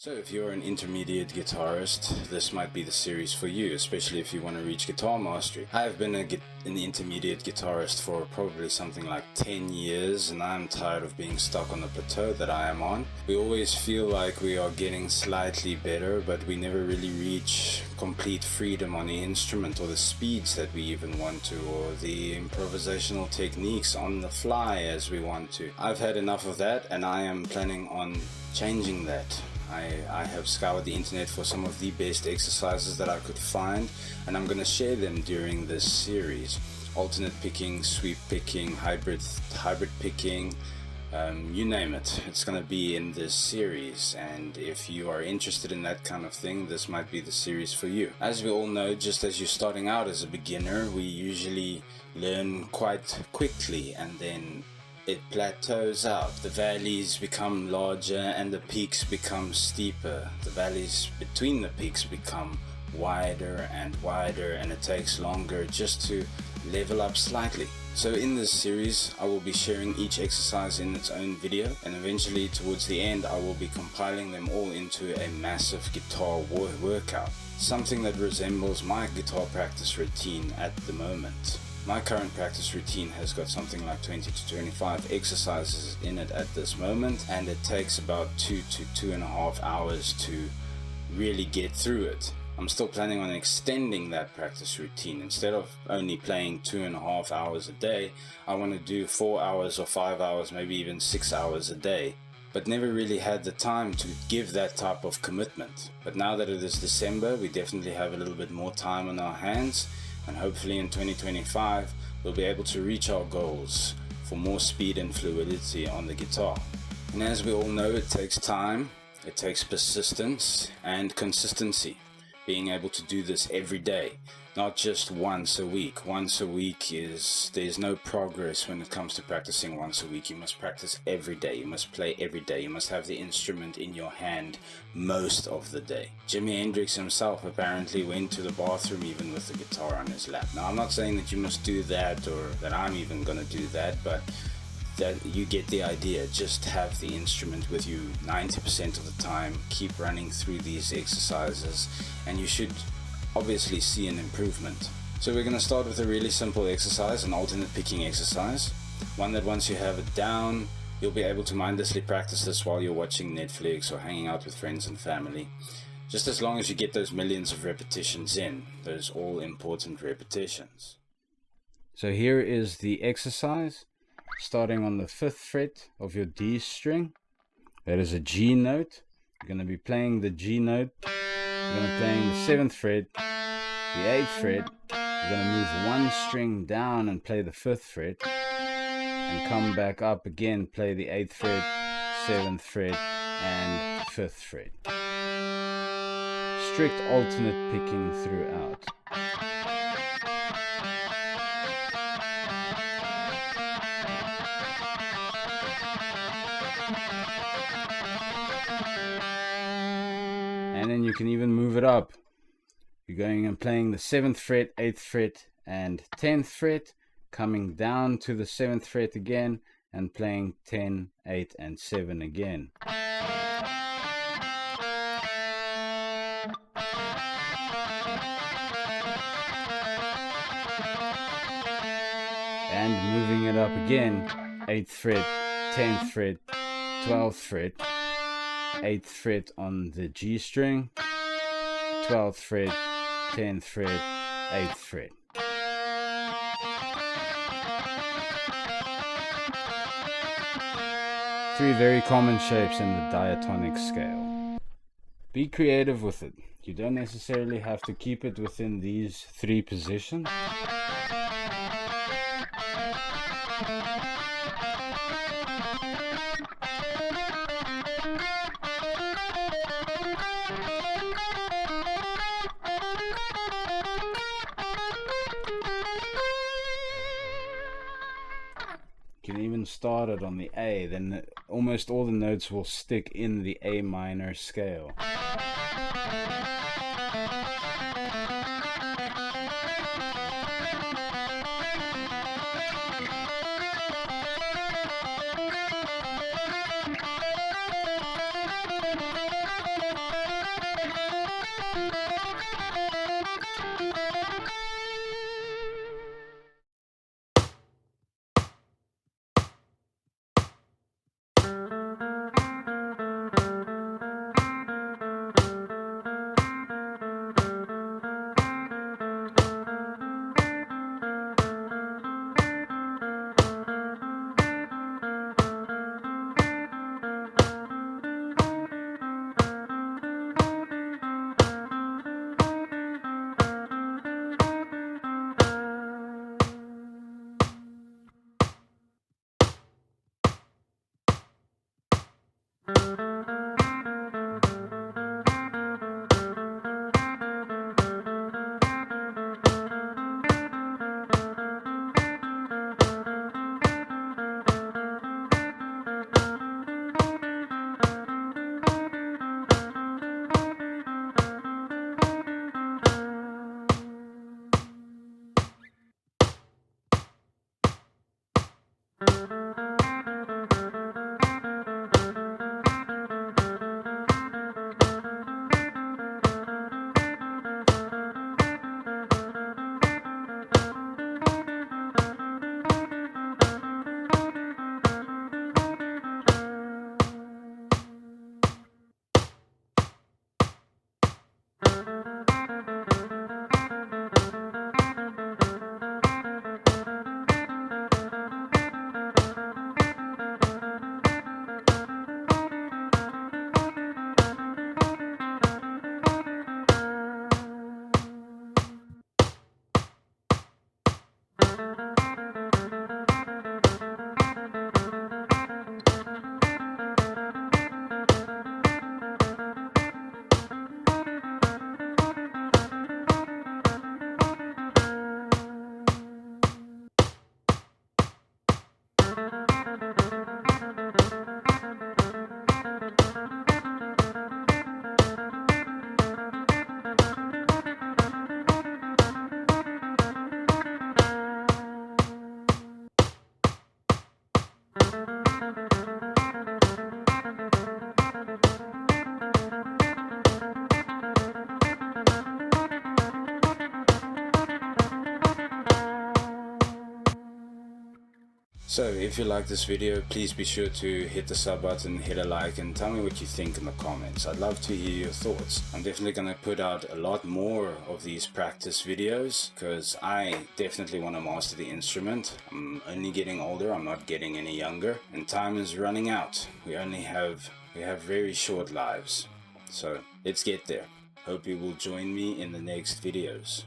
So if you're an intermediate guitarist, this might be the series for you, especially if you want to reach guitar mastery. I've been an intermediate guitarist for probably something like 10 years, and I'm tired of being stuck on the plateau that I am on. We always feel like we are getting slightly better, but we never really reach complete freedom on the instrument, or the speeds that we even want to, or the improvisational techniques on the fly as we want to. I've had enough of that, and I am planning on changing that. I have scoured the internet for some of the best exercises that I could find, and I'm going to share them during this series. Alternate picking, sweep picking, hybrid picking, you name it. It's going to be in this series, and if you are interested in that kind of thing, this might be the series for you. As we all know, just as you're starting out as a beginner, we usually learn quite quickly, and then it plateaus out. The valleys become larger and the peaks become steeper. The valleys between the peaks become wider, and it takes longer just to level up slightly. So in this series, I will be sharing each exercise in its own video, and eventually towards the end I will be compiling them all into a massive guitar workout, something that resembles my guitar practice routine at the moment. My current practice routine has got something like 20 to 25 exercises in it at this moment, and it takes about 2 to 2.5 hours to really get through it. I'm still planning on extending that practice routine. Instead of only playing 2.5 hours a day, I want to do 4 hours or 5 hours, maybe even 6 hours a day. But never really had the time to give that type of commitment. But now that it is December, we definitely have a little bit more time on our hands, and hopefully in 2025 we'll be able to reach our goals for more speed and fluidity on the guitar. And as we all know, it takes time, it takes persistence and consistency. Being able to do this every day, not just once a week. Once a week there's no progress when it comes to practicing once a week. You must practice every day, you must play every day, you must have the instrument in your hand most of the day. Jimi Hendrix himself apparently went to the bathroom even with the guitar on his lap. Now I'm not saying that you must do that, or that I'm even gonna do that, but that you get the idea. Just have the instrument with you 90% of the time, keep running through these exercises, and you should obviously see an improvement. So we're going to start with a really simple exercise, an alternate picking exercise, one that once you have it down, you'll be able to mindlessly practice this while you're watching Netflix or hanging out with friends and family, just as long as you get those millions of repetitions in, those all important repetitions. So here is the exercise. Starting on the 5th fret of your D string, that is a G note. You're going to be playing the G note. You're going to be playing the 7th fret, the 8th fret. You're going to move one string down and play the 5th fret, and come back up again, play the 8th fret, 7th fret, and 5th fret. Strict alternate picking throughout. And then you can even move it up. You're going and playing the 7th fret, 8th fret, and 10th fret, coming down to the 7th fret again, and playing 10, 8, and 7 again. And moving it up again, 8th fret, 10th fret, 12th fret, 8th fret on the G string, 12th fret, 10th fret, 8th fret. Three very common shapes in the diatonic scale. Be creative with it. You don't necessarily have to keep it within these 3 positions. You can even start it on the A, then almost all the notes will stick in the A minor scale. So if you like this video, please be sure to hit the sub button, hit a like, and tell me what you think in the comments. I'd love to hear your thoughts. I'm definitely going to put out a lot more of these practice videos because I definitely want to master the instrument. I'm only getting older, I'm not getting any younger, and time is running out. We have very short lives. So let's get there. Hope you will join me in the next videos.